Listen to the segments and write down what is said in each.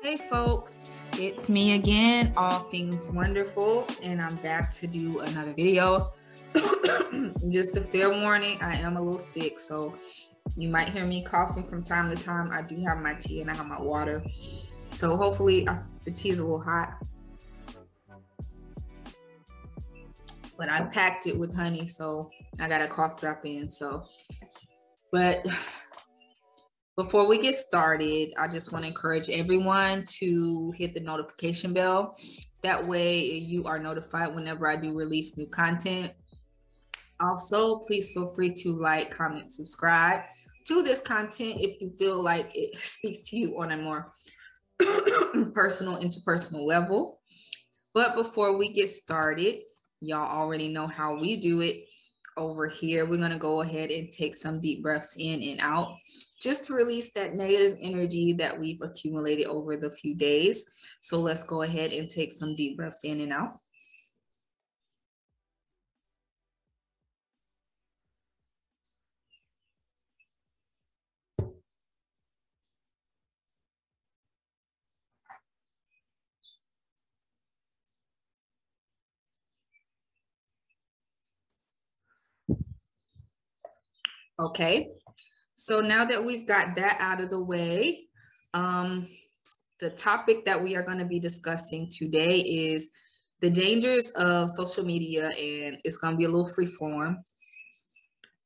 Hey folks, it's me again, All Things Wonderful, and I'm back to do another video. Just a fair warning, I am a little sick, so you might hear me coughing from time to time. I do have my tea and I have my water, so hopefully the tea is a little hot. But I packed it with honey, so I got a cough drop in. But before we get started, I just want to encourage everyone to hit the notification bell. That way you are notified whenever I do release new content. Also, please feel free to like, comment, subscribe to this content if you feel like it speaks to you on a more personal, interpersonal level. But before we get started, y'all already know how we do it over here. We're going to go ahead and take some deep breaths in and out, just to release that negative energy that we've accumulated over the few days. So let's go ahead and take some deep breaths in and out. Okay, so now that we've got that out of the way, the topic that we are going to be discussing today is the dangers of social media, and it's going to be a little free form.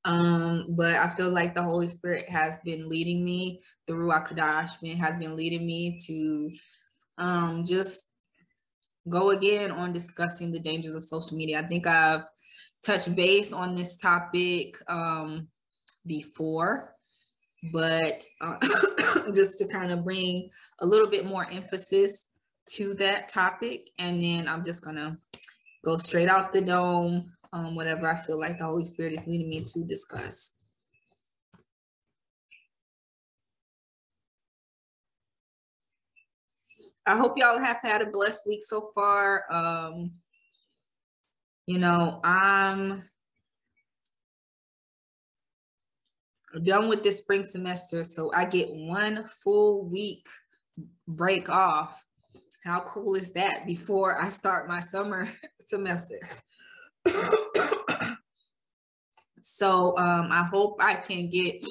But I feel like the Holy Spirit has been leading me, the Ruach Kodesh has been leading me to just go again on discussing the dangers of social media. I think I've touched base on this topic before, but just to kind of bring a little bit more emphasis to that topic, and then I'm just gonna go straight out the dome, whatever I feel like the Holy Spirit is leading me to discuss. I hope y'all have had a blessed week so far. You know, I'm done with this spring semester, so I get one full week break off. How cool is that before I start my summer semester? So I hope I can get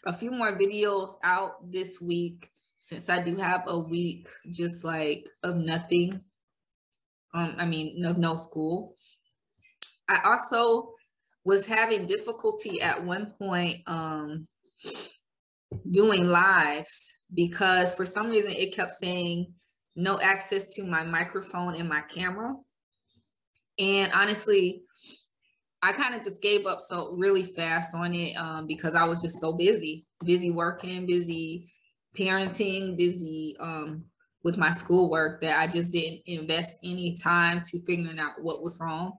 a few more videos out this week, since I do have a week just like of nothing. No school. I also was having difficulty at one point doing lives, because for some reason it kept saying no access to my microphone and my camera. And honestly, I kind of just gave up so really fast on it because I was just so busy working, busy parenting, busy with my schoolwork, that I just didn't invest any time to figuring out what was wrong.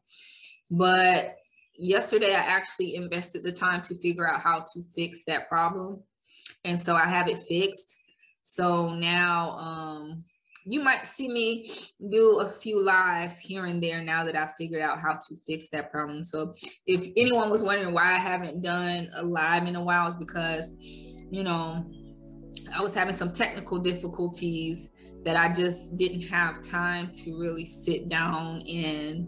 But yesterday, I actually invested the time to figure out how to fix that problem. And so I have it fixed. So now you might see me do a few lives here and there now that I figured out how to fix that problem. So if anyone was wondering why I haven't done a live in a while, it's because, you know, I was having some technical difficulties that I just didn't have time to really sit down and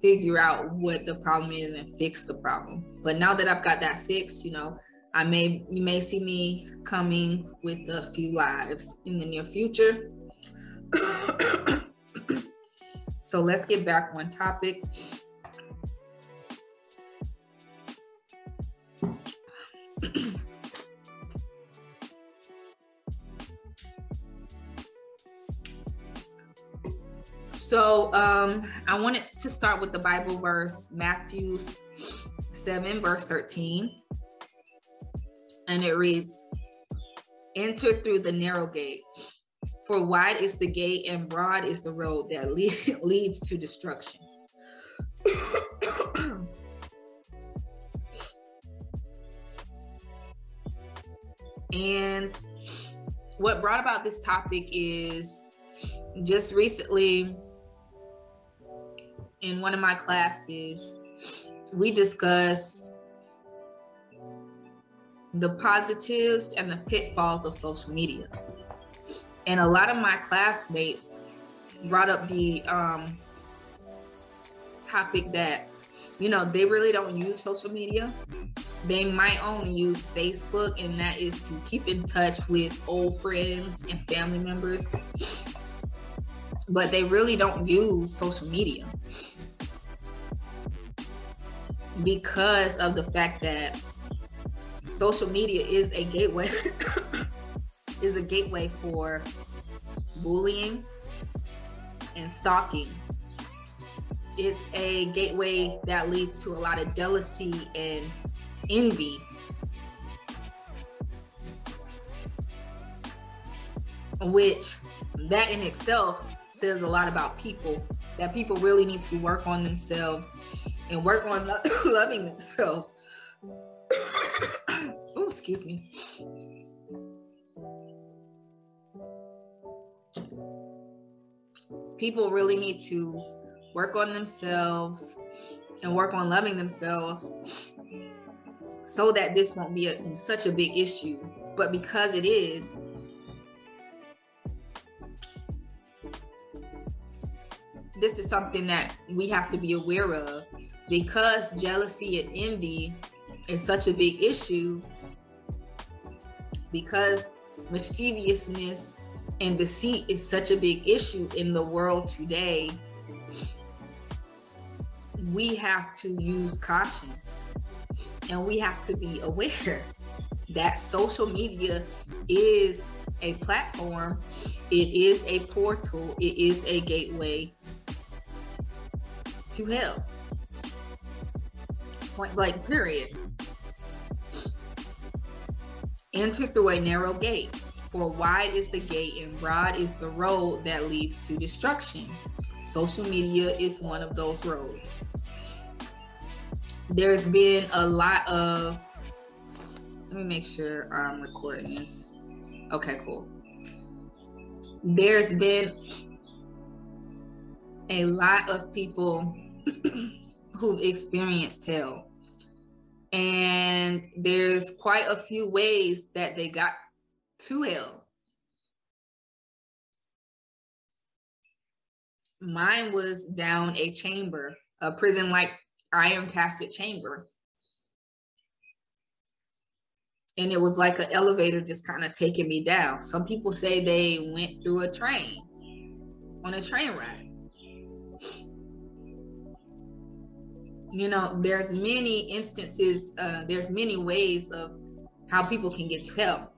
figure out what the problem is and fix the problem. But now that I've got that fixed, you know, you may see me coming with a few lives in the near future. So let's get back on topic. So I wanted to start with the Bible verse, Matthew 7, verse 13. And it reads, "Enter through the narrow gate, for wide is the gate and broad is the road that leads to destruction." And what brought about this topic is just recently in one of my classes, we discussed the positives and the pitfalls of social media. And a lot of my classmates brought up the topic that, you know, they really don't use social media. They might only use Facebook, and that is to keep in touch with old friends and family members. But they really don't use social media because of the fact that social media is a gateway is a gateway for bullying and stalking. It's a gateway that leads to a lot of jealousy and envy. Which that in itself says a lot about people, that people really need to work on themselves and work on loving themselves. Oh, excuse me. People really need to work on themselves and work on loving themselves so that this won't be such a big issue. But because it is, this is something that we have to be aware of, because jealousy and envy is such a big issue, because mischievousness and deceit is such a big issue in the world today. We have to use caution, and we have to be aware that social media is a platform, it is a portal, it is a gateway to hell. Point blank, period. Enter through a narrow gate, for wide is the gate and broad is the road that leads to destruction. Social media is one of those roads. There's been a lot of, let me make sure I'm recording this. Okay, cool. There's been a lot of people who've experienced hell. And there's quite a few ways that they got to hell. Mine was down a chamber, a prison-like iron-casted chamber. And it was like an elevator just kind of taking me down. Some people say they went through a train, on a train ride. You know, there's many instances, there's many ways of how people can get to hell.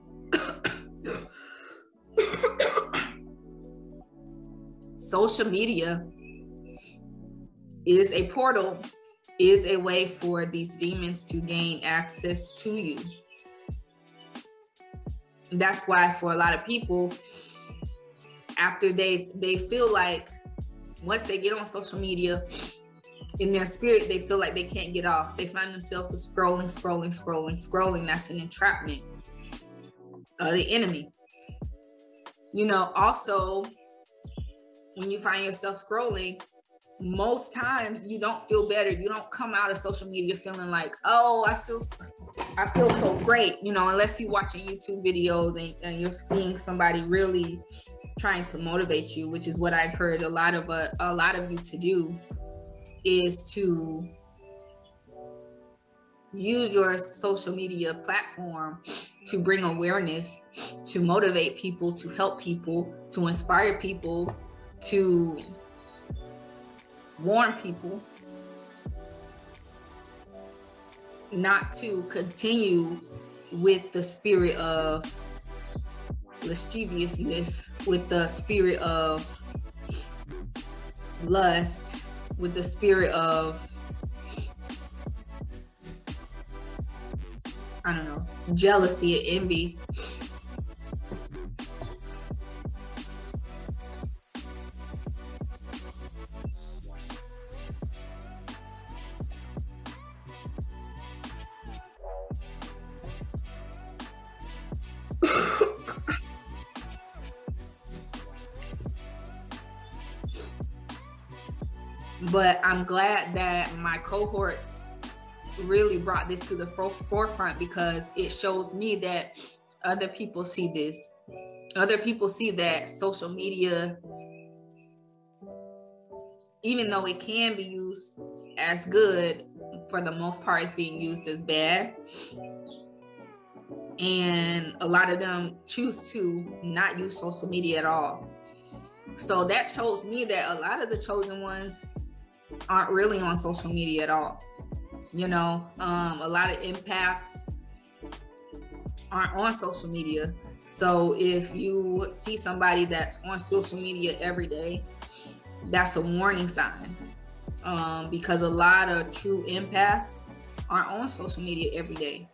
Social media is a portal, is a way for these demons to gain access to you. That's why for a lot of people, after they feel like once they get on social media, in their spirit, they feel like they can't get off. They find themselves just scrolling. That's an entrapment of the enemy. You know, also, when you find yourself scrolling, most times you don't feel better. You don't come out of social media feeling like, oh, I feel so great, you know, unless you watch a YouTube video and you're seeing somebody really trying to motivate you, which is what I encourage a lot of you to do, is to use your social media platform to bring awareness, to motivate people, to help people, to inspire people, to warn people not to continue with the spirit of lasciviousness, with the spirit of lust, with the spirit of, I don't know, jealousy and envy. But I'm glad that my cohorts really brought this to the forefront, because it shows me that other people see this. Other people see that social media, even though it can be used as good, for the most part, it's being used as bad. And a lot of them choose to not use social media at all. So that shows me that a lot of the chosen ones aren't really on social media at all. You know, a lot of empaths aren't on social media. So if you see somebody that's on social media every day, that's a warning sign, because a lot of true empaths aren't on social media every day.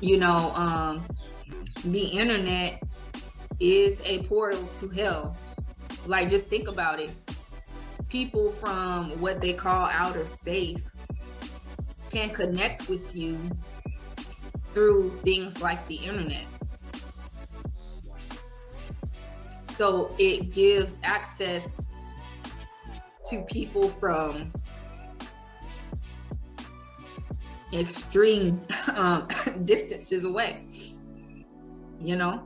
You know, the internet is a portal to hell. Like, just think about it. People from what they call outer space can connect with you through things like the internet. So it gives access to people from extreme distances away, you know?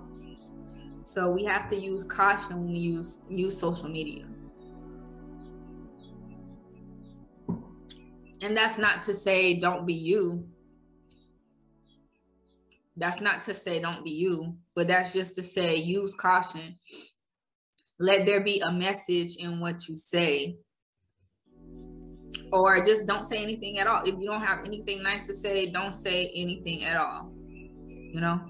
So we have to use caution when we use social media. And that's not to say don't be you. That's not to say don't be you, but that's just to say use caution. Let there be a message in what you say. Or just don't say anything at all. If you don't have anything nice to say, don't say anything at all. You know?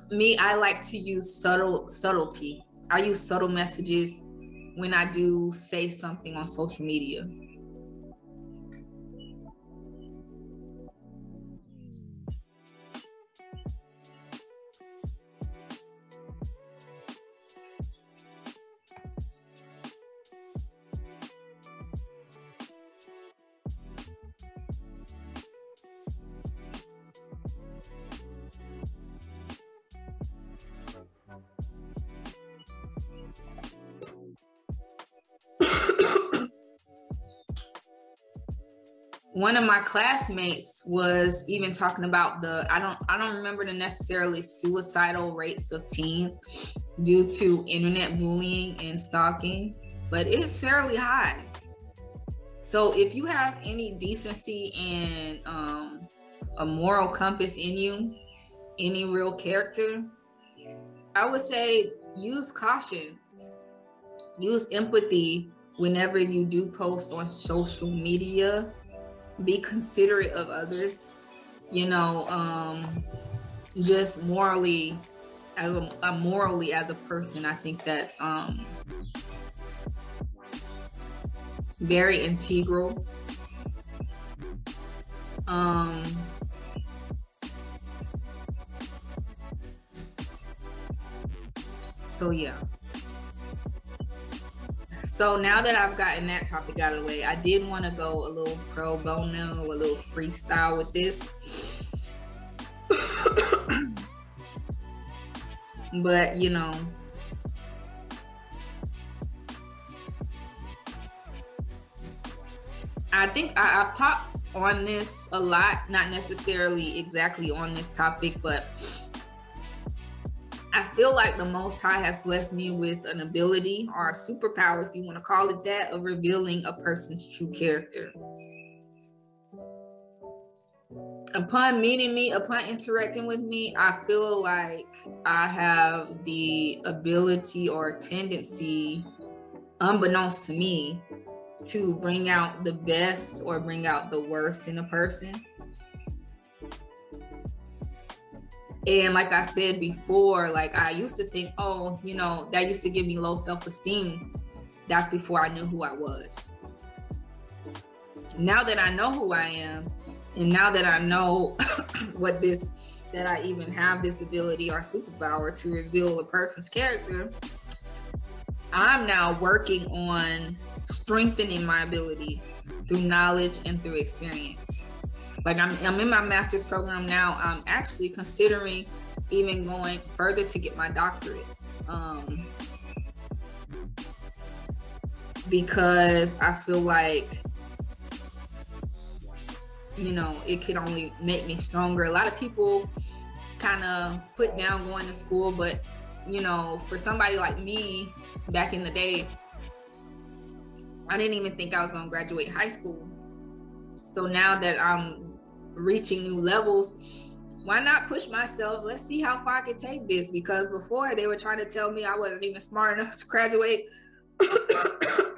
Me, I like to use subtlety. I use subtle messages when I do say something on social media. One of my classmates was even talking about I don't remember the necessarily suicidal rates of teens due to internet bullying and stalking, but it's fairly high. So if you have any decency and a moral compass in you, any real character, I would say use caution, use empathy whenever you do post on social media. Be considerate of others, you know, just morally as a person. I think that's very integral. So yeah. So now that I've gotten that topic out of the way, I did want to go a little pro bono, a little freestyle with this. But, you know, I think I've talked on this a lot, not necessarily exactly on this topic, but I feel like the Most High has blessed me with an ability, or a superpower, if you want to call it that, of revealing a person's true character. Upon meeting me, upon interacting with me, I feel like I have the ability or tendency, unbeknownst to me, to bring out the best or bring out the worst in a person. And like I said before, like I used to think, oh, you know, that used to give me low self-esteem. That's before I knew who I was. Now that I know who I am, and now that I know that I even have this ability or superpower to reveal a person's character, I'm now working on strengthening my ability through knowledge and through experience. Like I'm in my master's program now. I'm actually considering even going further to get my doctorate. Because I feel like it could only make me stronger. A lot of people kind of put down going to school, but for somebody like me back in the day, I didn't even think I was going to graduate high school. So now that I'm reaching new levels, why not push myself? Let's see how far I can take this, because before they were trying to tell me I wasn't even smart enough to graduate to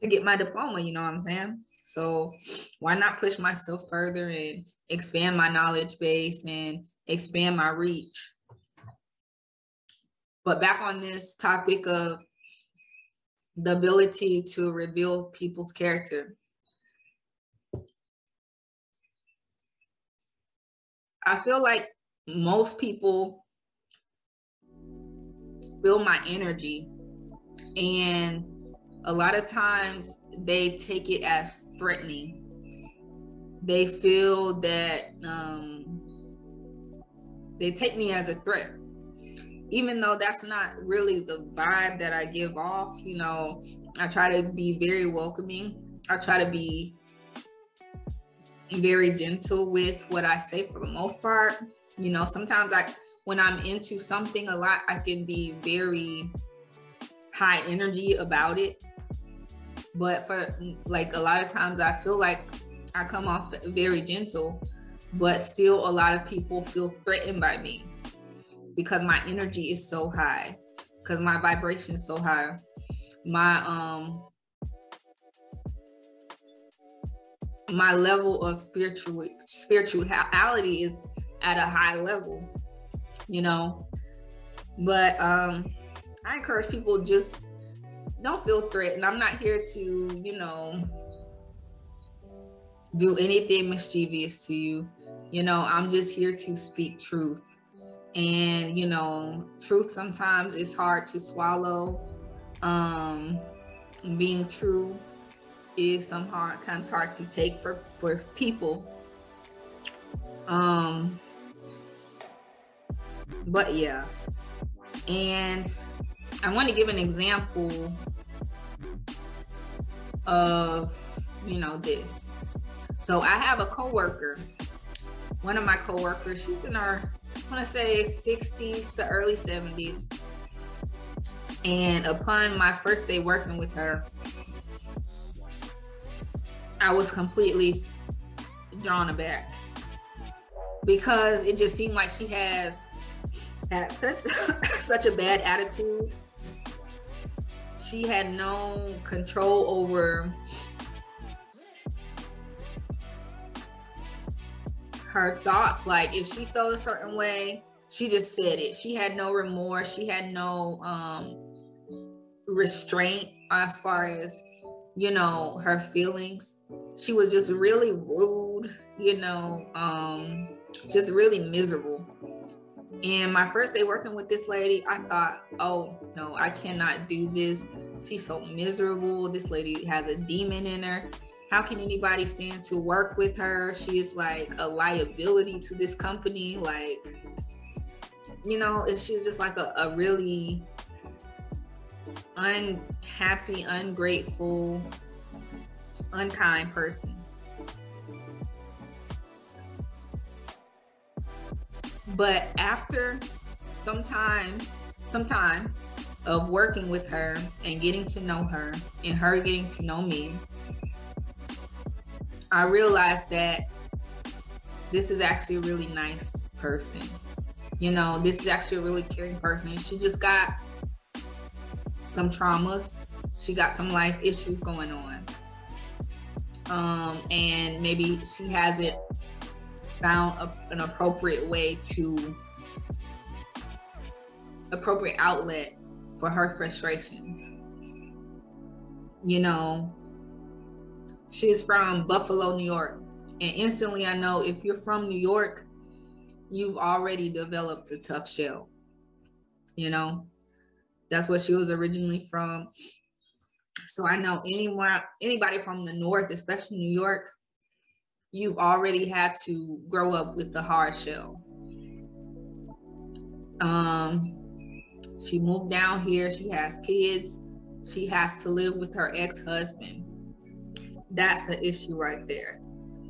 get my diploma, you know what I'm saying? So why not push myself further and expand my knowledge base and expand my reach? But back on this topic of the ability to reveal people's character. I feel like most people feel my energy, and a lot of times they take it as threatening. They feel that they take me as a threat, even though that's not really the vibe that I give off. I try to be very welcoming. I try to be very gentle with what I say for the most part. Sometimes when I'm into something a lot, I can be very high energy about it. But for a lot of times I feel like I come off very gentle, but still a lot of people feel threatened by me because my energy is so high, because my vibration is so high. My level of spirituality is at a high level, but I encourage people, just don't feel threatened. I'm not here to, do anything mischievous to you. I'm just here to speak truth. And, truth sometimes is hard to swallow. Being true is sometimes hard to take for people. But yeah. And I want to give an example of, this. So I have a coworker. One of my coworkers, she's in her, I want to say 60s to early 70s. And upon my first day working with her, I was completely drawn aback, because it just seemed like she had such a bad attitude. She had no control over her thoughts. Like, if she felt a certain way, she just said it. She had no remorse. She had no restraint as far as, her feelings. She was just really rude, just really miserable. And my first day working with this lady, I thought, oh no, I cannot do this. She's so miserable. This lady has a demon in her. How can anybody stand to work with her? She is like a liability to this company. Like, she's just like a really unhappy, ungrateful, unkind person. But after some time of working with her and getting to know her and her getting to know me, I realized that this is actually a really nice person. This is actually a really caring person. She just got some traumas. She got some life issues going on. And maybe she hasn't found an appropriate outlet for her frustrations. She's from Buffalo, New York. And instantly I know, if you're from New York, you've already developed a tough shell. That's where she was originally from. So I know anybody from the North, especially New York, you've already had to grow up with the hard shell. She moved down here. She has kids. She has to live with her ex-husband. That's an issue right there.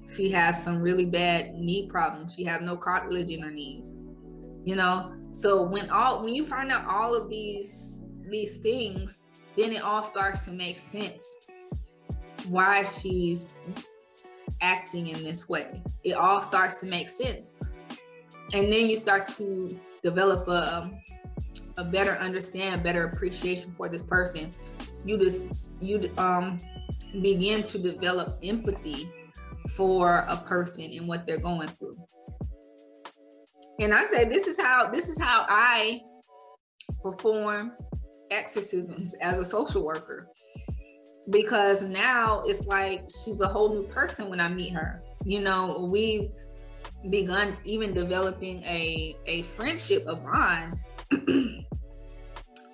She has some really bad knee problems. She has no cartilage in her knees. You know, so when you find out all of these things, then it all starts to make sense why she's acting in this way. It all starts to make sense. And then you start to develop a better understanding, better appreciation for this person. You begin to develop empathy for a person and what they're going through. And I say this is how I perform exorcisms as a social worker, because now it's like she's a whole new person when I meet her. You know, we've begun even developing a friendship, a bond,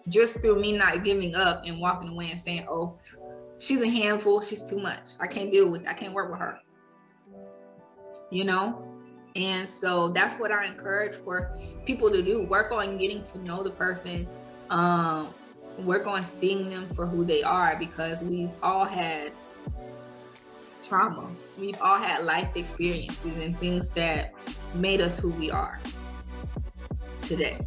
just through me not giving up and walking away and saying, oh, she's a handful, she's too much, I can't work with her, you know. And so that's what I encourage for people to do. Work on getting to know the person, work on seeing them for who they are, because we've all had trauma. We've all had life experiences and things that made us who we are today.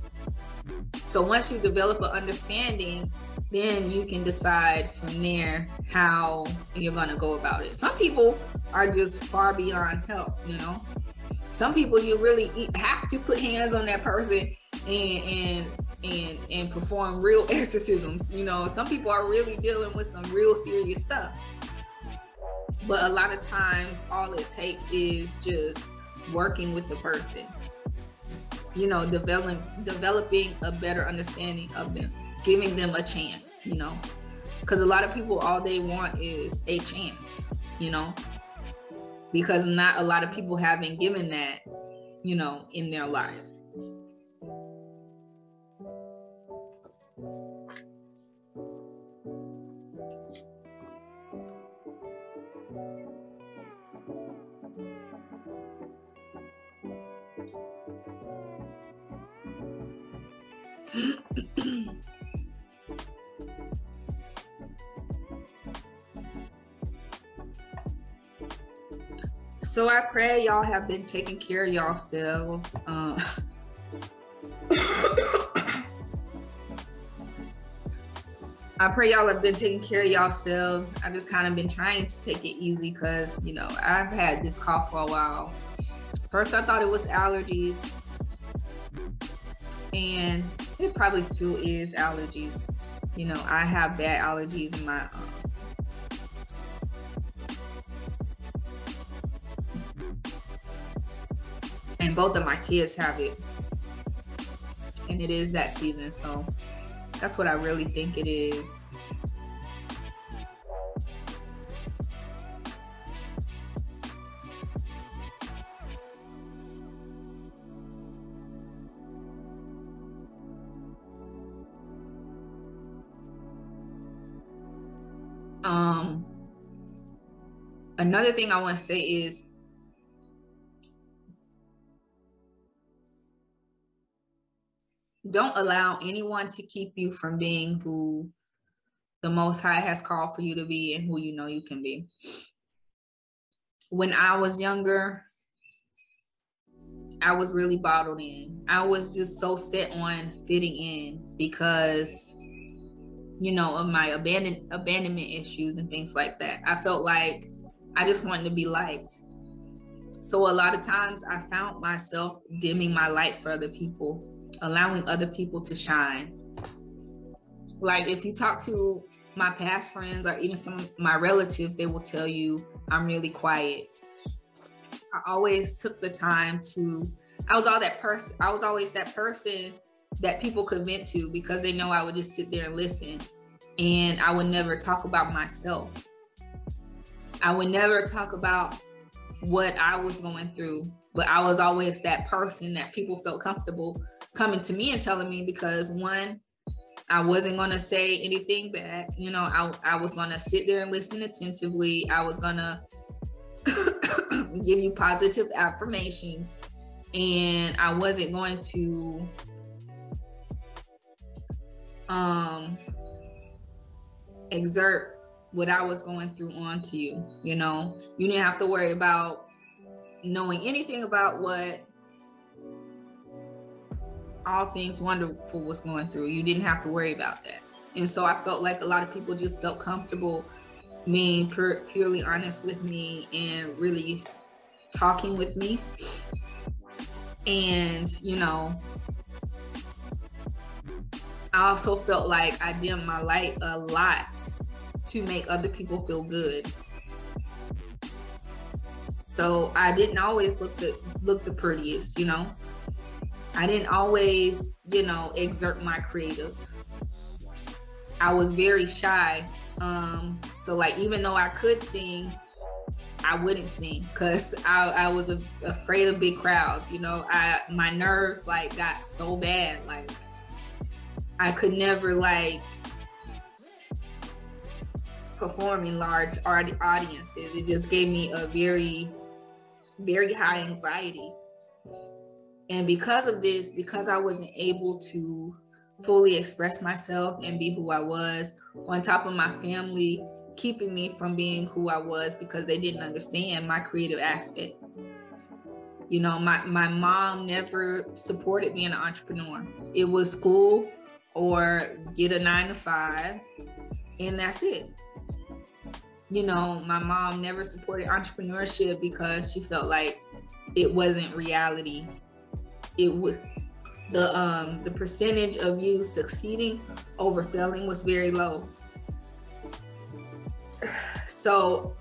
So once you develop an understanding, then you can decide from there how you're going to go about it. Some people are just far beyond help, you know. Some people you really have to put hands on that person and perform real exorcisms. You know, some people are really dealing with some real serious stuff. But a lot of times all it takes is just working with the person, you know, developing a better understanding of them, giving them a chance, you know, because a lot of people, all they want is a chance, you know, because not a lot of people have been given that, you know, in their life. So I pray y'all have been taking care of yourselves. I pray y'all have been taking care of yourselves. I've just kind of been trying to take it easy because, you know, I've had this cough for a while. First, I thought it was allergies, and it probably still is allergies. You know, I have bad allergies in my and both of my kids have it, and it is that season, so that's what I really think it is. Another thing I want to say is don't allow anyone to keep you from being who the Most High has called for you to be and who you know you can be. When I was younger, I was really bottled in. I was just so set on fitting in because, you know, of my abandonment issues and things like that. I felt like I just wanted to be liked. So a lot of times I found myself dimming my light for other people, allowing other people to shine. Like if you talk to my past friends or even some of my relatives, they will tell you I'm really quiet. I always took the time I was always that person that people could vent to because they know I would just sit there and listen. And I would never talk about myself. I would never talk about what I was going through, but I was always that person that people felt comfortable coming to me and telling me because one, I wasn't going to say anything back. You know, I was going to sit there and listen attentively. I was going to give you positive affirmations, and I wasn't going to exert what I was going through onto you. You know, you didn't have to worry about knowing anything about what All Things Wonderful was going through. You didn't have to worry about that. And so I felt like a lot of people just felt comfortable being purely honest with me and really talking with me. And, you know, I also felt like I dimmed my light a lot to make other people feel good. So I didn't always look the prettiest, you know. I didn't always, you know, exert my creative. I was very shy. So like, even though I could sing, I wouldn't sing because I was afraid of big crowds. You know, my nerves like got so bad. Like I could never like perform in large audiences. It just gave me a very, very high anxiety. And because of this, because I wasn't able to fully express myself and be who I was, on top of my family keeping me from being who I was because they didn't understand my creative aspect. You know, my mom never supported being an entrepreneur. It was school or get a 9-to-5 and that's it. You know, my mom never supported entrepreneurship because she felt like it wasn't reality. It was the percentage of you succeeding over failing was very low. So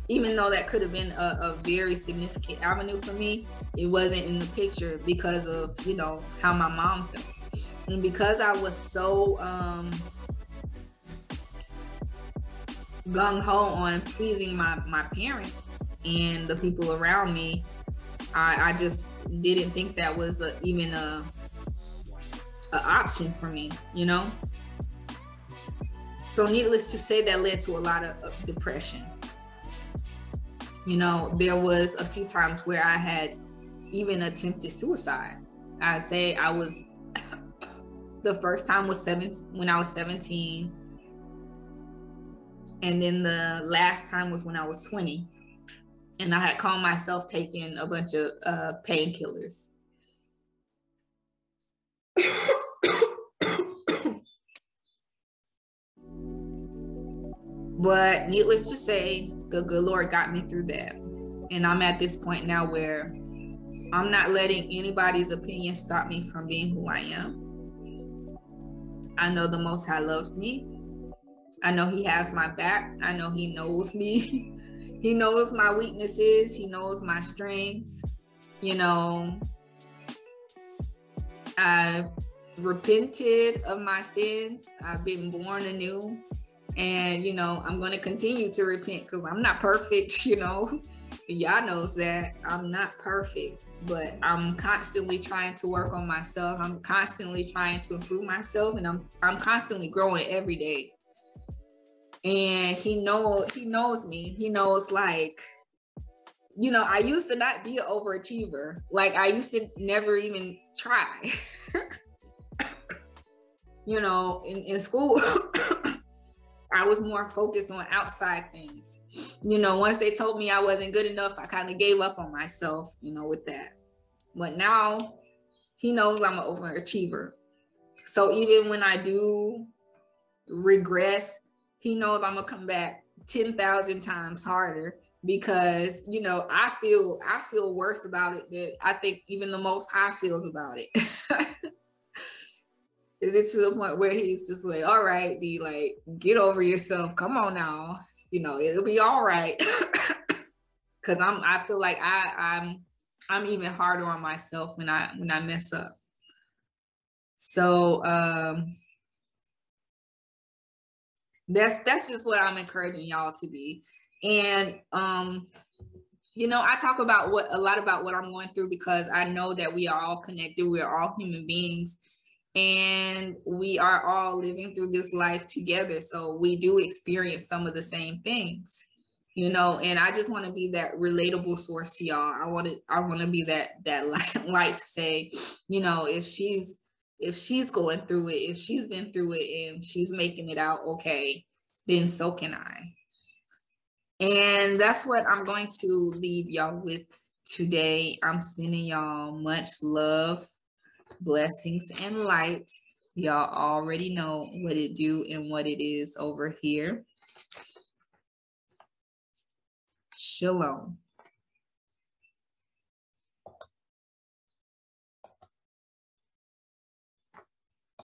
even though that could have been a very significant avenue for me, it wasn't in the picture because of, you know, how my mom felt. And because I was so gung-ho on pleasing my parents and the people around me, I just didn't think that was even a option for me, you know? So needless to say, that led to a lot of depression. You know, there was a few times where I had even attempted suicide. I say I was, the first time was when I was 17. And then the last time was when I was 20. And I had caught myself taking a bunch of painkillers. But needless to say, the good Lord got me through that. And I'm at this point now where I'm not letting anybody's opinion stop me from being who I am. I know the Most High loves me. I know He has my back. I know He knows me. He knows my weaknesses. He knows my strengths. You know, I've repented of my sins. I've been born anew. And, you know, I'm going to continue to repent because I'm not perfect, you know. Y'all knows that I'm not perfect, but I'm constantly trying to work on myself. I'm constantly trying to improve myself, and I'm constantly growing every day. And he knows me. He knows, like, you know, I used to not be an overachiever. Like, I used to never even try. You know, in school, I was more focused on outside things. You know, once they told me I wasn't good enough, I kind of gave up on myself, you know, with that. But now he knows I'm an overachiever. So even when I do regress, he knows I'm gonna come back 10,000 times harder because, you know, I feel worse about it than I think even the Most High feels about it. It's to the point where he's just like, all right, D, like, get over yourself. Come on now. You know, it'll be all right. Cause I feel like I'm even harder on myself when I mess up. So that's just what I'm encouraging y'all to be. And you know, I talk about a lot about what I'm going through because I know that we are all connected. We are all human beings. And we are all living through this life together. So we do experience some of the same things, you know, and I just want to be that relatable source to y'all. I want to be that light to say, you know, if she's going through it, if she's been through it and she's making it out okay, then so can I. And that's what I'm going to leave y'all with today. I'm sending y'all much love, blessings, and light. Y'all already know what it do and what it is over here. Shalom.